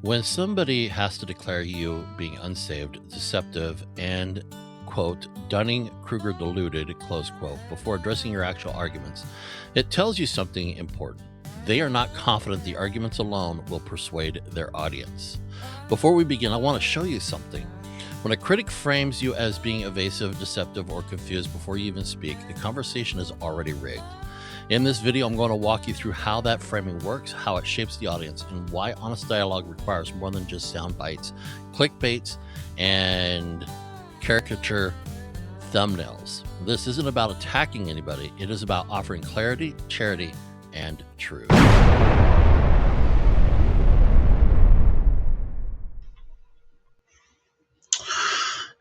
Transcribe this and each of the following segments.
When somebody has to declare you being unsaved, deceptive, and, quote, Dunning-Kruger deluded, close quote, before addressing your actual arguments, it tells you something important. They are not confident the arguments alone will persuade their audience. Before we begin, I want to show you something. When a critic frames you as being evasive, deceptive, or confused before you even speak, the conversation is already rigged. In this video, I'm going to walk you through how that framing works, how it shapes the audience, and why honest dialogue requires more than just sound bites, clickbaits, and caricature thumbnails. This isn't about attacking anybody. It is about offering clarity, charity, and truth.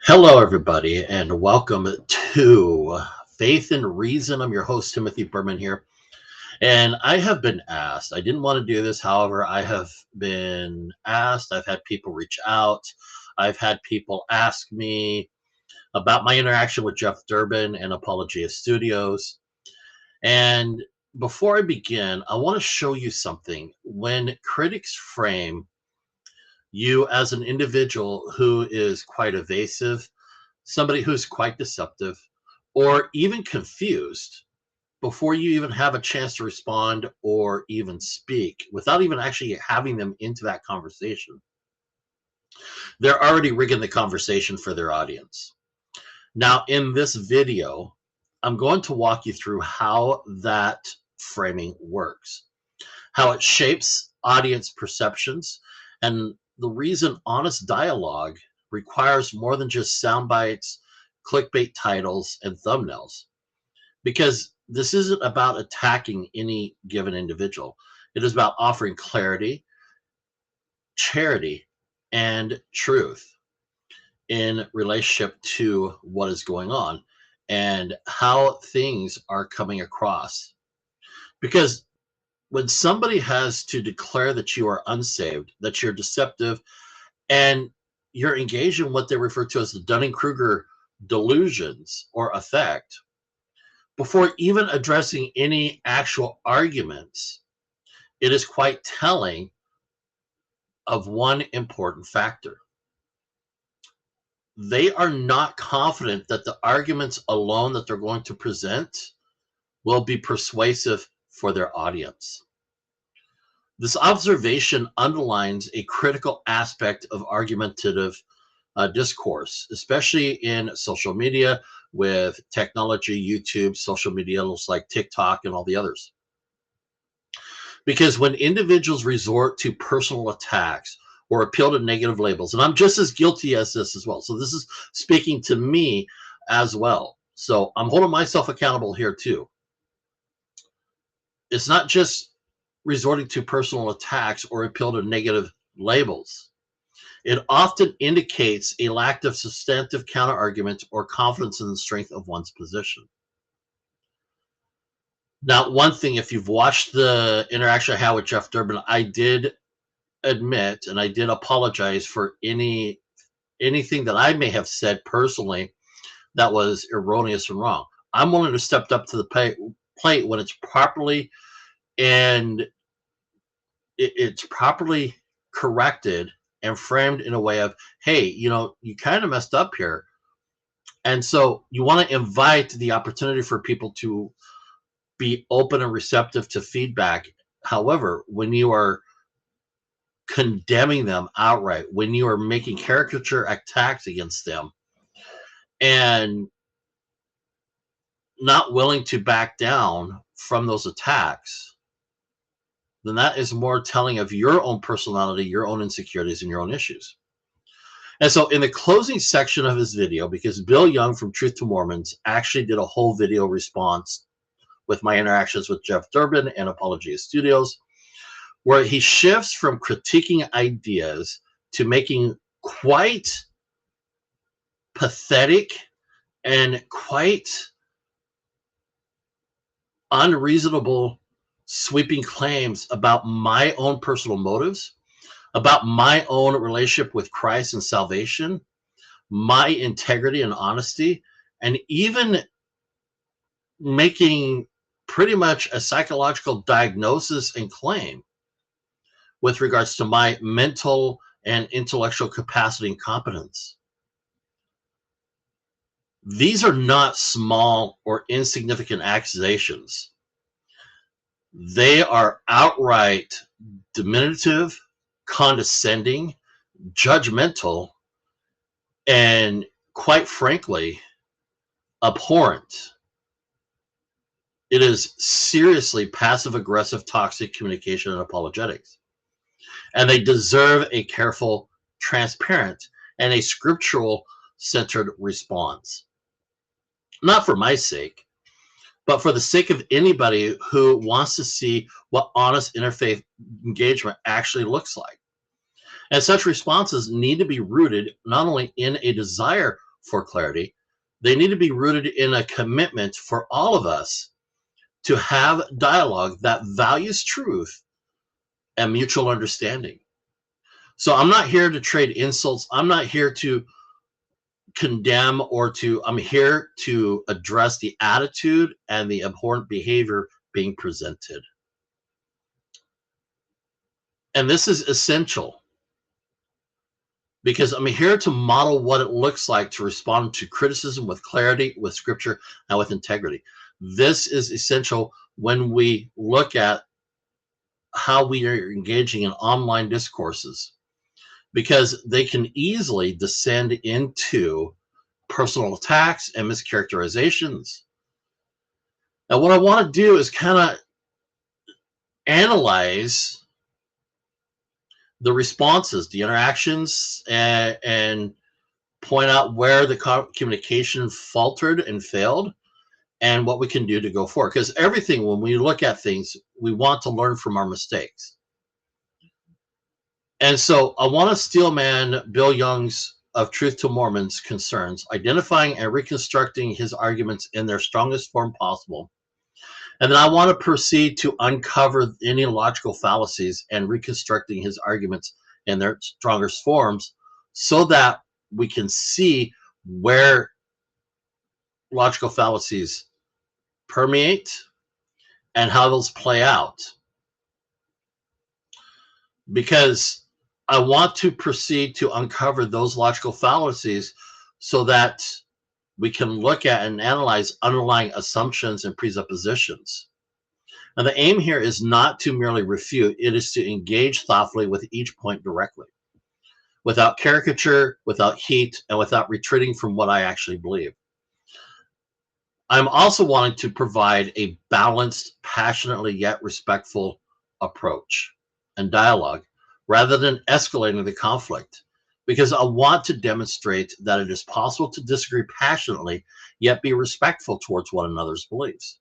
Hello, everybody, and welcome to Faith and Reason. I'm your host, Timothy Berman here. And I have been asked, I didn't want to do this. However, I have been asked, I've had people reach out. I've had people ask me about my interaction with Jeff Durbin and Apologia Studios. And before I begin, I want to show you something. When critics frame you as an individual who is quite evasive, somebody who's quite deceptive, or even confused, before you even have a chance to respond or even speak, without even actually having them into that conversation, they're already rigging the conversation for their audience. Now, in this video, I'm going to walk you through how that framing works, how it shapes audience perceptions, and the reason honest dialogue requires more than just sound bites, clickbait titles, and thumbnails. Because this isn't about attacking any given individual. It is about offering clarity, charity, and truth in relationship to what is going on and how things are coming across. Because when somebody has to declare that you are unsaved, that you're deceptive, and you're engaged in what they refer to as the Dunning-Kruger delusions or effect, before even addressing any actual arguments, it is quite telling of one important factor. They are not confident that the arguments alone that they're going to present will be persuasive for their audience. This observation underlines a critical aspect of argumentative discourse, especially in social media with technology, YouTube, social media like TikTok and all the others. Because when individuals resort to personal attacks or appeal to negative labels, and I'm just as guilty as this as well. So this is speaking to me as well. So I'm holding myself accountable here too. It's not just resorting to personal attacks or appeal to negative labels. It often indicates a lack of substantive counterargument or confidence in the strength of one's position. Now, one thing, if you've watched the interaction I had with Jeff Durbin, I did admit and I did apologize for anything that I may have said personally that was erroneous and wrong. I'm willing to step up to the plate when it's properly and it's properly corrected and framed in a way of, hey, you kind of messed up here. And so you want to invite the opportunity for people to be open and receptive to feedback. However, when you are condemning them outright, when you are making caricature attacks against them and not willing to back down from those attacks, then that is more telling of your own personality, your own insecurities, and your own issues. And so in the closing section of his video, because Bill Young from Truth to Mormons actually did a whole video response with my interactions with Jeff Durbin and Apologia Studios, where he shifts from critiquing ideas to making quite pathetic and quite unreasonable sweeping claims about my own personal motives, about my own relationship with Christ and salvation, my integrity and honesty, and even making pretty much a psychological diagnosis and claim, with regards to my mental and intellectual capacity and competence. These are not small or insignificant accusations. They are outright diminutive, condescending, judgmental, and quite frankly, abhorrent. It is seriously passive-aggressive, toxic communication and apologetics. And they deserve a careful, transparent, and a scriptural-centered response. Not for my sake, but for the sake of anybody who wants to see what honest interfaith engagement actually looks like. And such responses need to be rooted not only in a desire for clarity, they need to be rooted in a commitment for all of us to have dialogue that values truth and mutual understanding. So I'm not here to trade insults. I'm not here to condemn I'm here to address the attitude and the abhorrent behavior being presented. And this is essential because I'm here to model what it looks like to respond to criticism with clarity, with scripture, and with integrity. This is essential when we look at how we are engaging in online discourses, because they can easily descend into personal attacks and mischaracterizations. Now, what I want to do is kind of analyze the responses, the interactions, and point out where the communication faltered and failed and what we can do to go forward. Because everything, when we look at things, we want to learn from our mistakes. And so I want to steelman Bill Young's of Truth to Mormons concerns, identifying and reconstructing his arguments in their strongest form possible. And then I want to proceed to uncover any logical fallacies and reconstructing his arguments in their strongest forms so that we can see where logical fallacies permeate and how those play out. Because I want to proceed to uncover those logical fallacies so that we can look at and analyze underlying assumptions and presuppositions. And the aim here is not to merely refute, it is to engage thoughtfully with each point directly, without caricature, without heat, and without retreating from what I actually believe. I'm also wanting to provide a balanced, passionately yet respectful approach and dialogue rather than escalating the conflict, because I want to demonstrate that it is possible to disagree passionately yet be respectful towards one another's beliefs.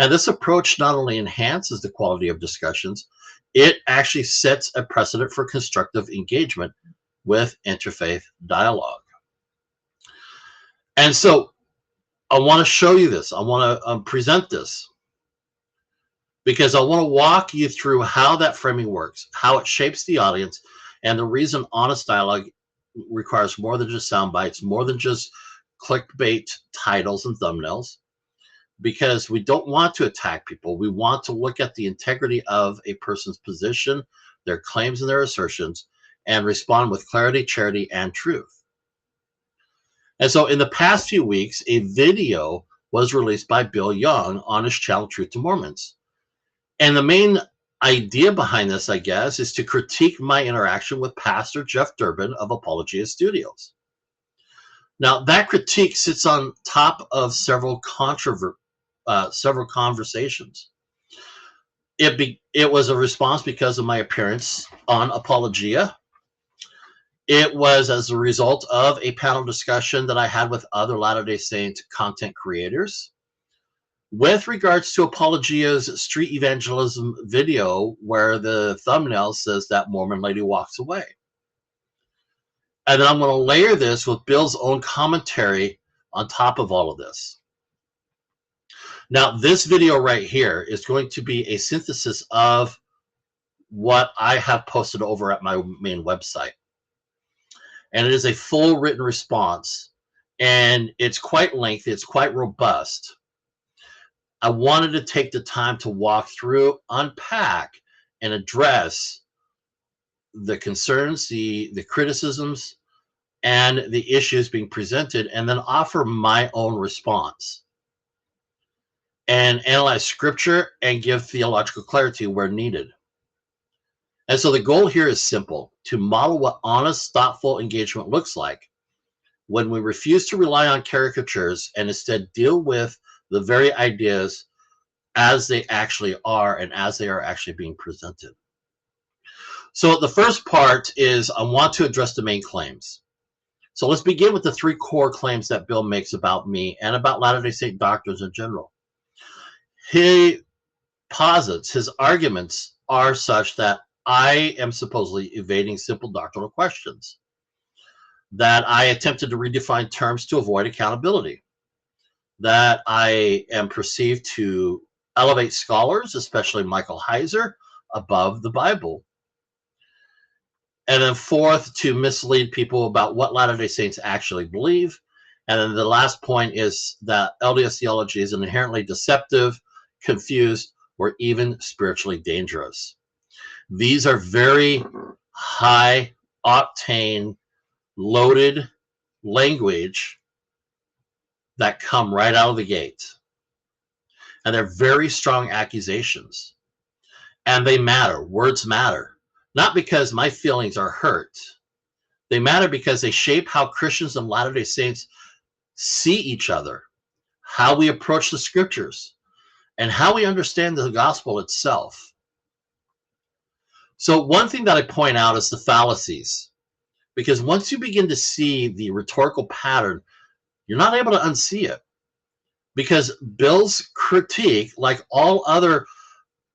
And this approach not only enhances the quality of discussions, it actually sets a precedent for constructive engagement with interfaith dialogue. And so I want to show you this. I want to present this because I want to walk you through how that framing works, how it shapes the audience, and the reason honest dialogue requires more than just sound bites, more than just clickbait titles and thumbnails, because we don't want to attack people. We want to look at the integrity of a person's position, their claims and their assertions, and respond with clarity, charity, and truth. And so in the past few weeks, a video was released by Bill Young on his channel, Truth to Mormons. And the main idea behind this, I guess, is to critique my interaction with Pastor Jeff Durbin of Apologia Studios. Now, that critique sits on top of several conversations. It was a response because of my appearance on Apologia. It was as a result of a panel discussion that I had with other Latter-day Saint content creators with regards to Apologia's street evangelism video where the thumbnail says that Mormon lady walks away. And then I'm going to layer this with Bill's own commentary on top of all of this. Now, this video right here is going to be a synthesis of what I have posted over at my main website. And it is a full written response. And it's quite lengthy. It's quite robust. I wanted to take the time to walk through, unpack, and address the concerns, the criticisms, and the issues being presented, and then offer my own response and analyze scripture and give theological clarity where needed. And so the goal here is simple: to model what honest, thoughtful engagement looks like when we refuse to rely on caricatures and instead deal with the very ideas as they actually are and as they are actually being presented. So the first part is I want to address the main claims. So let's begin with the three core claims that Bill makes about me and about Latter-day Saint doctrines in general. He posits, his arguments are such that I am supposedly evading simple doctrinal questions, that I attempted to redefine terms to avoid accountability, that I am perceived to elevate scholars, especially Michael Heiser, above the Bible. And then fourth, to mislead people about what Latter-day Saints actually believe. And then the last point is that LDS theology is inherently deceptive, confused, or even spiritually dangerous. These are very high octane, loaded language that come right out of the gate. And they're very strong accusations. And they matter. Words matter. Not because my feelings are hurt. They matter because they shape how Christians and Latter-day Saints see each other, how we approach the scriptures, and how we understand the gospel itself. So one thing that I point out is the fallacies, because once you begin to see the rhetorical pattern, you're not able to unsee it. Because Bill's critique, like all other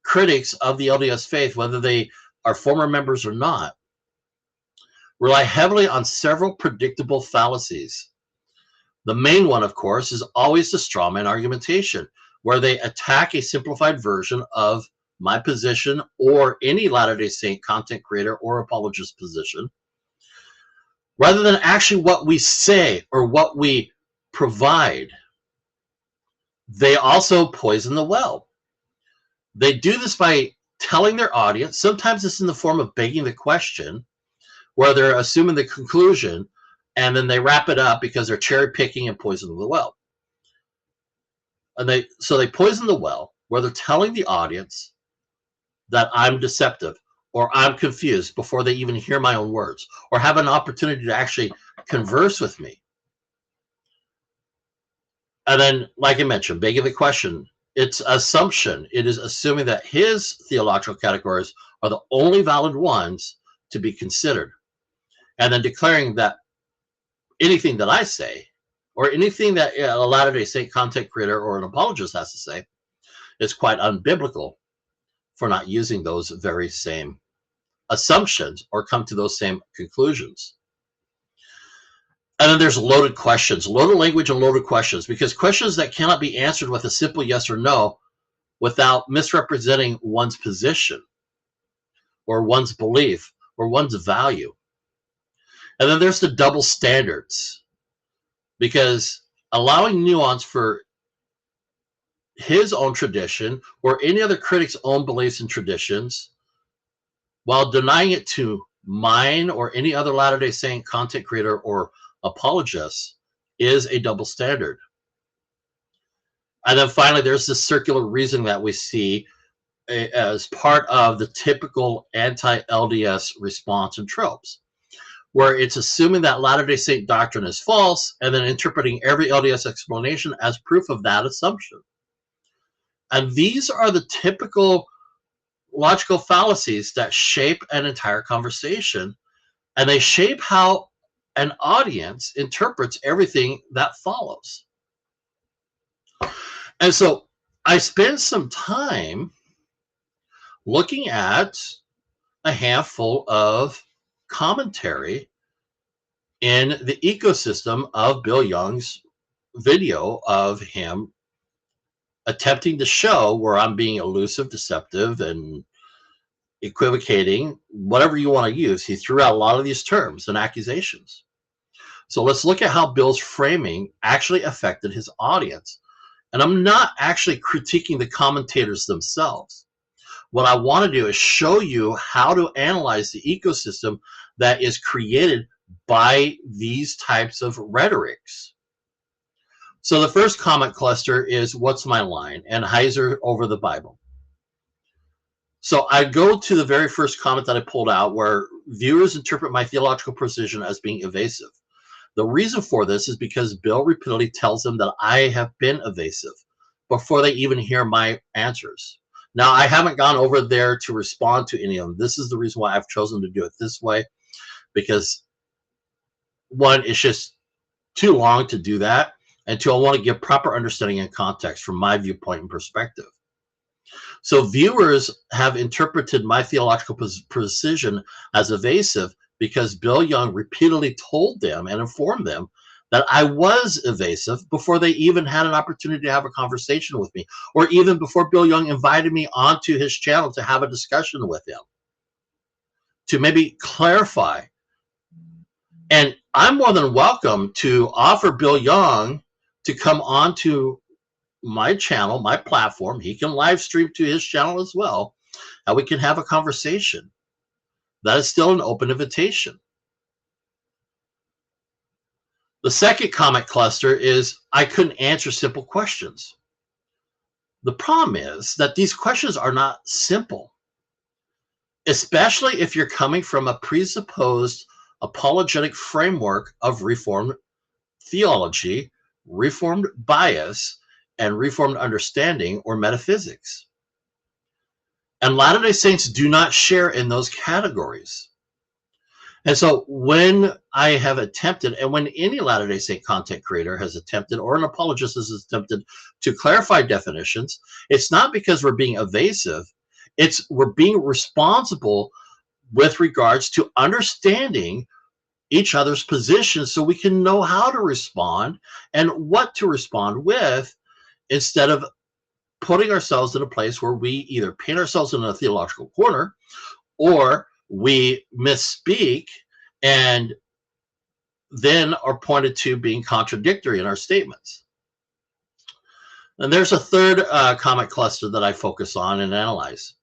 critics of the LDS faith, whether they are former members or not, rely heavily on several predictable fallacies. The main one, of course, is always the strawman argumentation, where they attack a simplified version of my position or any Latter-day Saint content creator or apologist position, rather than actually what we say or what we provide. They also poison the well. They do this by telling their audience, sometimes it's in the form of begging the question, where they're assuming the conclusion, and then they wrap it up because they're cherry picking and poisoning the well. And so they poison the well, where they're telling the audience that I'm deceptive or I'm confused before they even hear my own words or have an opportunity to actually converse with me. And then, like I mentioned, begging the question, it's assumption. It is assuming that his theological categories are the only valid ones to be considered. And then declaring that anything that I say or anything that a Latter-day Saint content creator or an apologist has to say is quite unbiblical for not using those very same assumptions or come to those same conclusions. And then there's loaded questions, loaded language and loaded questions, because questions that cannot be answered with a simple yes or no without misrepresenting one's position or one's belief or one's value. And then there's the double standards, because allowing nuance for his own tradition or any other critic's own beliefs and traditions while denying it to mine or any other Latter-day Saint content creator or apologist is a double standard. And then finally, there's this circular reasoning that we see as part of the typical anti-LDS response and tropes, where it's assuming that Latter-day Saint doctrine is false and then interpreting every LDS explanation as proof of that assumption. And these are the typical logical fallacies that shape an entire conversation, and they shape how an audience interprets everything that follows. And so I spent some time looking at a handful of commentary in the ecosystem of Bill Young's video of him attempting to show where I'm being elusive, deceptive, and equivocating, whatever you want to use. He threw out a lot of these terms and accusations. So let's look at how Bill's framing actually affected his audience. And I'm not actually critiquing the commentators themselves. What I want to do is show you how to analyze the ecosystem that is created by these types of rhetorics. So the first comment cluster is, what's my line? And Heiser over the Bible. So I go to the very first comment that I pulled out, where viewers interpret my theological position as being evasive. The reason for this is because Bill repeatedly tells them that I have been evasive before they even hear my answers. Now, I haven't gone over there to respond to any of them. This is the reason why I've chosen to do it this way, because one, it's just too long to do that, and two, I want to give proper understanding and context from my viewpoint and perspective. So viewers have interpreted my theological position as evasive because Bill Young repeatedly told them and informed them that I was evasive before they even had an opportunity to have a conversation with me, or even before Bill Young invited me onto his channel to have a discussion with him, to maybe clarify. And I'm more than welcome to offer Bill Young to come onto my channel, my platform. He can live stream to his channel as well, and we can have a conversation. That is still an open invitation. The second comment cluster is, I couldn't answer simple questions. The problem is that these questions are not simple, especially if you're coming from a presupposed apologetic framework of Reformed theology, Reformed bias, and Reformed understanding or metaphysics. And Latter-day Saints do not share in those categories. And so when I have attempted, and when any Latter-day Saint content creator has attempted, or an apologist has attempted to clarify definitions, it's not because we're being evasive, it's we're being responsible with regards to understanding each other's positions so we can know how to respond and what to respond with, instead of putting ourselves in a place where we either paint ourselves in a theological corner, or we misspeak and then are pointed to being contradictory in our statements. And there's a third comment cluster that I focus on and analyze.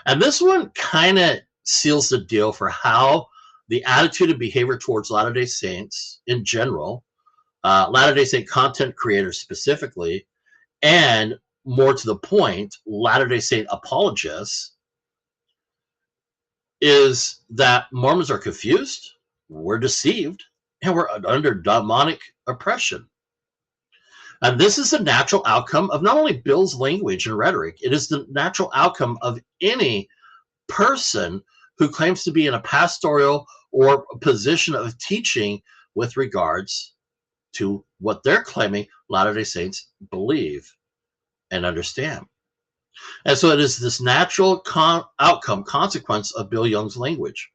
And this one kind of seals the deal for how the attitude and behavior towards Latter-day Saints in general, Latter-day Saint content creators specifically, and more to the point, Latter-day Saint apologists, is that Mormons are confused, we're deceived, and we're under demonic oppression. And this is the natural outcome of not only Bill's language and rhetoric, it is the natural outcome of any person who claims to be in a pastoral or position of teaching with regards to what they're claiming Latter-day Saints believe and understand. And so it is this natural consequence of Bill Young's language.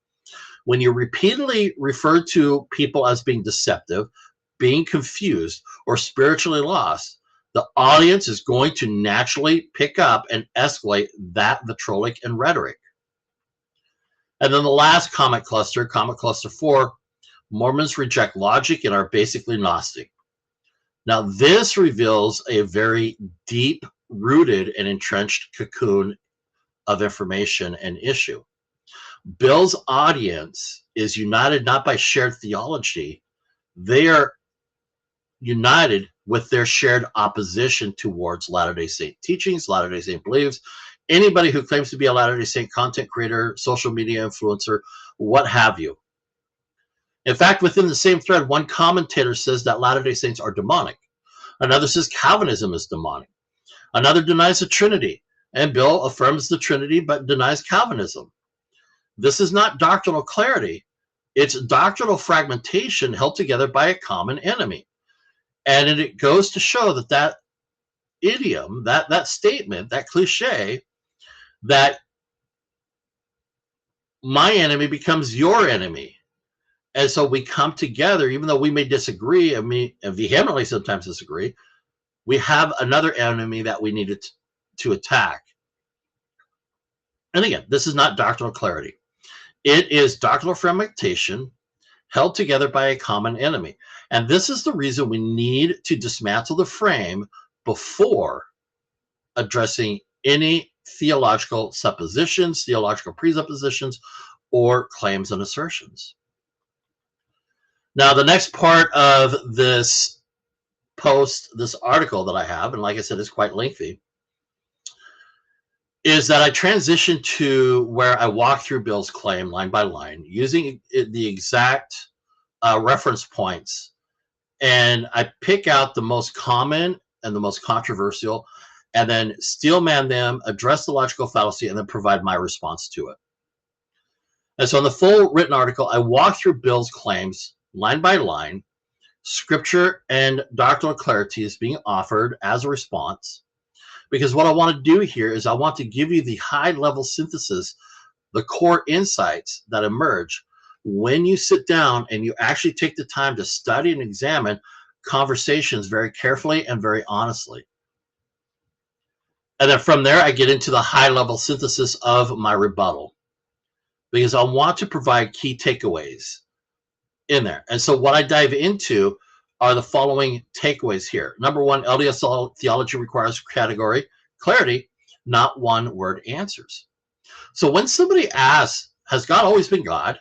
When you repeatedly refer to people as being deceptive, being confused, or spiritually lost, the audience is going to naturally pick up and escalate that vitriolic and rhetoric. And then the last comment cluster 4, Mormons reject logic and are basically Gnostic. Now, this reveals a very deep-rooted and entrenched cocoon of information and issue. Bill's audience is united not by shared theology. They are united with their shared opposition towards Latter-day Saint teachings, Latter-day Saint beliefs. Anybody who claims to be a Latter-day Saint content creator, social media influencer, what have you. In fact, within the same thread, one commentator says that Latter-day Saints are demonic. Another says Calvinism is demonic. Another denies the Trinity. And Bill affirms the Trinity but denies Calvinism. This is not doctrinal clarity. It's doctrinal fragmentation held together by a common enemy. And it goes to show that that idiom, that statement, that cliche, that my enemy becomes your enemy. And so we come together, even though we may disagree and vehemently sometimes disagree, we have another enemy that we needed to attack. And again, this is not doctrinal clarity. It is doctrinal fragmentation held together by a common enemy. And this is the reason we need to dismantle the frame before addressing any theological suppositions, theological presuppositions, or claims and assertions. Now, the next part of this post, this article that I have, and like I said, it's quite lengthy, is that I transitioned to where I walk through Bill's claim line by line using the exact reference points, and I pick out the most common and the most controversial, and then steelman them, address the logical fallacy, and then provide my response to it. And so in the full written article, I walk through Bill's claims line by line, scripture and doctrinal clarity is being offered as a response, because what I want to do here is I want to give you the high-level synthesis, the core insights that emerge when you sit down and you actually take the time to study and examine conversations very carefully and very honestly. And then from there, I get into the high-level synthesis of my rebuttal, because I want to provide key takeaways in there. And so what I dive into are the following takeaways here. Number one, LDS theology requires category clarity, not one-word answers. So when somebody asks, has God always been God?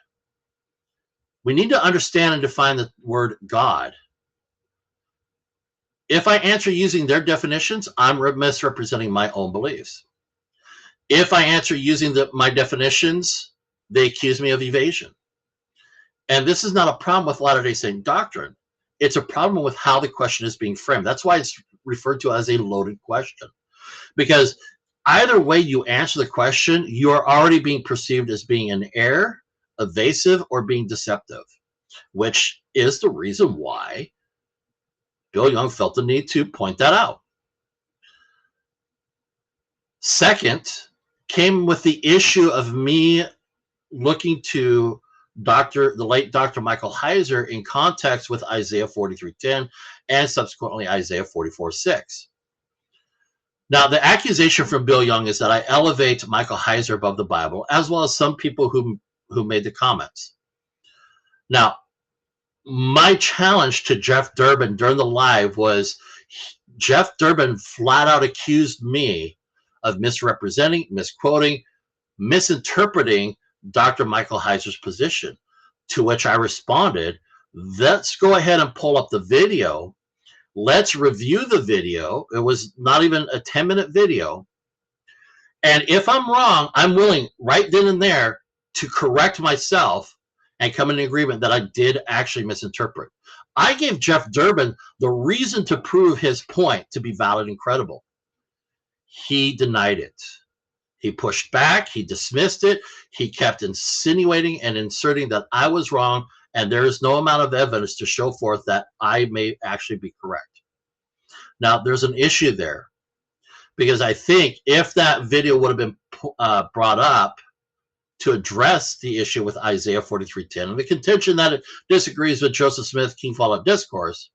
We need to understand and define the word God. If I answer using their definitions, I'm misrepresenting my own beliefs. If I answer using my definitions, they accuse me of evasion. And this is not a problem with Latter-day Saint doctrine. It's a problem with how the question is being framed. That's why it's referred to as a loaded question. Because either way you answer the question, you are already being perceived as being in error, evasive, or being deceptive, which is the reason why Bill Young felt the need to point that out. Second, came with the issue of me looking to the late Dr. Michael Heiser in context with Isaiah 43:10 and subsequently Isaiah 44:6. Now, the accusation from Bill Young is that I elevate Michael Heiser above the Bible, as well as some people who made the comments. Now, my challenge to Jeff Durbin during the live was Jeff Durbin flat out accused me of misrepresenting, misquoting, misinterpreting Dr. Michael Heiser's position, to which I responded, let's go ahead and pull up the video. Let's review the video. It was not even a 10-minute video. And if I'm wrong, I'm willing right then and there to correct myself and come in agreement that I did actually misinterpret. I gave Jeff Durbin the reason to prove his point to be valid and credible. He denied it. He pushed back, he dismissed it, he kept insinuating and inserting that I was wrong, and there is no amount of evidence to show forth that I may actually be correct. Now, there's an issue there, because I think if that video would have been brought up to address the issue with Isaiah 43:10, and the contention that it disagrees with Joseph Smith, King Follett Discourse,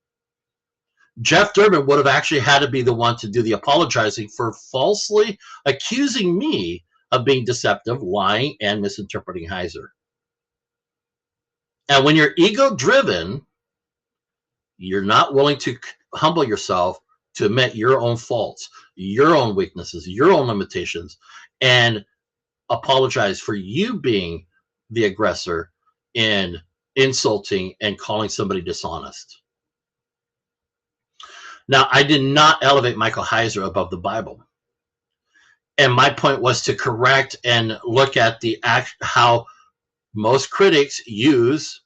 Jeff Durbin would have actually had to be the one to do the apologizing for falsely accusing me of being deceptive, lying, and misinterpreting Heiser. And when you're ego-driven, you're not willing to humble yourself to admit your own faults, your own weaknesses, your own limitations, and apologize for you being the aggressor in insulting and calling somebody dishonest. Now, I did not elevate Michael Heiser above the Bible. And my point was to correct and look at how most critics use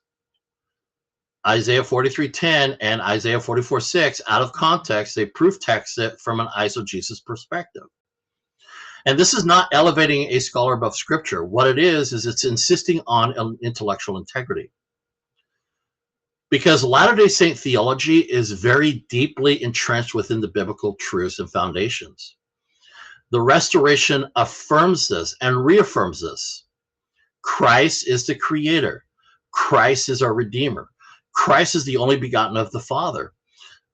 Isaiah 43:10 and Isaiah 44:6 out of context. They proof text it from an eisegesis perspective. And this is not elevating a scholar above Scripture. What it is it's insisting on intellectual integrity. Because Latter-day Saint theology is very deeply entrenched within the biblical truths and foundations. The Restoration affirms this and reaffirms this. Christ is the Creator. Christ is our Redeemer. Christ is the only begotten of the Father.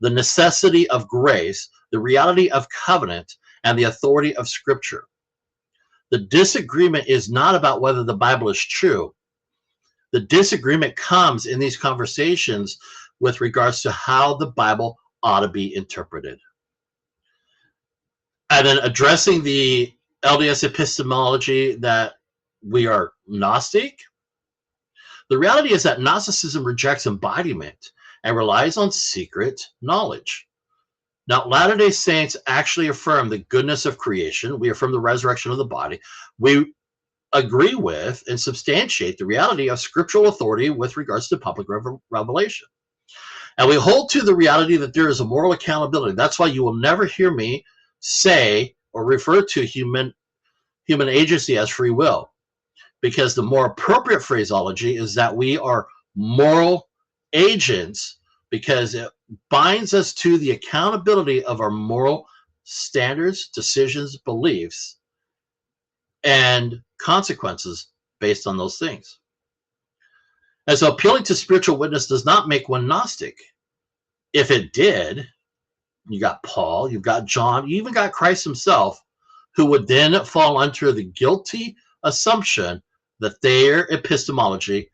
The necessity of grace, the reality of covenant, and the authority of Scripture. The disagreement is not about whether the Bible is true. The disagreement comes in these conversations with regards to how the Bible ought to be interpreted. And then addressing the LDS epistemology that we are Gnostic. The reality is that Gnosticism rejects embodiment and relies on secret knowledge. Now, Latter-day Saints actually affirm the goodness of creation. We affirm the resurrection of the body. We agree with and substantiate the reality of scriptural authority with regards to public revelation. And we hold to the reality that there is a moral accountability. That's why you will never hear me say or refer to human agency as free will, because the more appropriate phraseology is that we are moral agents, because it binds us to the accountability of our moral standards, decisions, beliefs, and consequences based on those things. And so appealing to spiritual witness does not make one Gnostic. If it did, you got Paul, you've got John, you even got Christ himself, who would then fall under the guilty assumption that their epistemology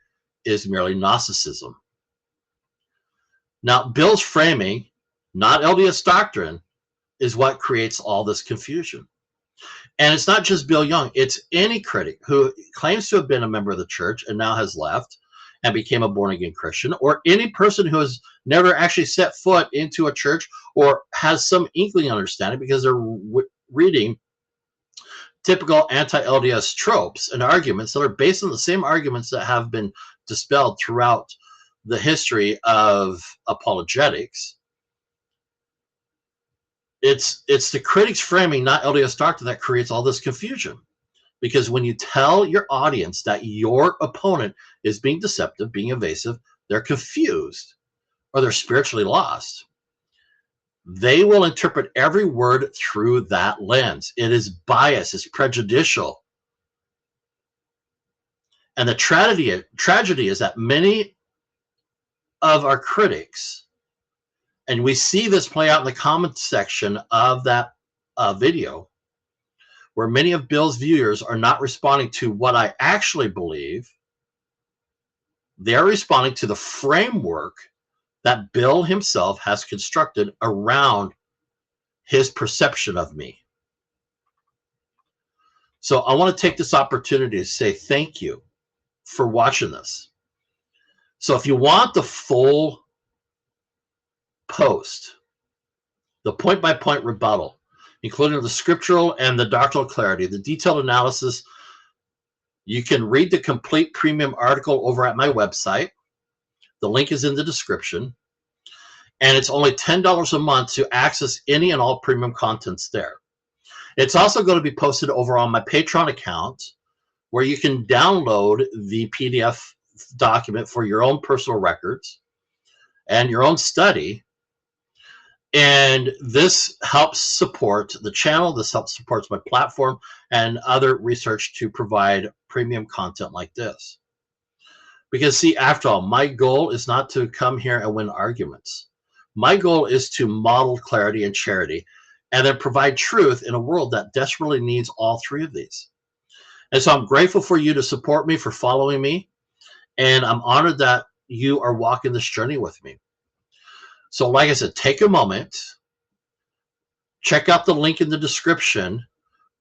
is merely Gnosticism. Now, Bill's framing, not LDS doctrine, is what creates all this confusion. And it's not just Bill Young, it's any critic who claims to have been a member of the church and now has left and became a born-again Christian, or any person who has never actually set foot into a church or has some inkling understanding because they're reading typical anti-LDS tropes and arguments that are based on the same arguments that have been dispelled throughout the history of apologetics. It's the critics' framing, not LDS doctrine, that creates all this confusion. Because when you tell your audience that your opponent is being deceptive, being evasive, they're confused or they're spiritually lost. They will interpret every word through that lens. It is biased, it's prejudicial. And the tragedy is that many of our critics, and we see this play out in the comment section of that video, where many of Bill's viewers are not responding to what I actually believe. They're responding to the framework that Bill himself has constructed around his perception of me. So I want to take this opportunity to say thank you for watching this. So if you want the full post, the point-by-point rebuttal, including the scriptural and the doctrinal clarity, the detailed analysis, you can read the complete premium article over at my website. The link is in the description. And it's only $10 a month to access any and all premium contents there. It's also going to be posted over on my Patreon account, where you can download the PDF document for your own personal records and your own study. And this helps support the channel. This helps support my platform and other research to provide premium content like this. Because see, after all, my goal is not to come here and win arguments. My goal is to model clarity and charity and then provide truth in a world that desperately needs all three of these. And so I'm grateful for you to support me, for following me. And I'm honored that you are walking this journey with me. So like I said, take a moment, check out the link in the description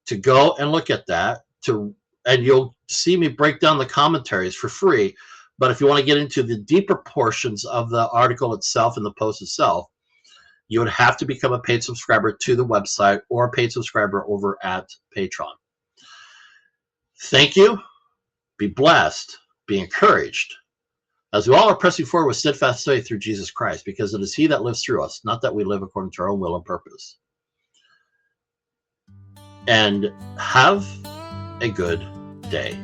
to go and look at that, and you'll see me break down the commentaries for free. But if you want to get into the deeper portions of the article itself and the post itself, you would have to become a paid subscriber to the website or a paid subscriber over at Patreon. Thank you. Be blessed. Be encouraged, as we all are pressing forward with steadfast faith through Jesus Christ, because it is he that lives through us, not that we live according to our own will and purpose. And have a good day.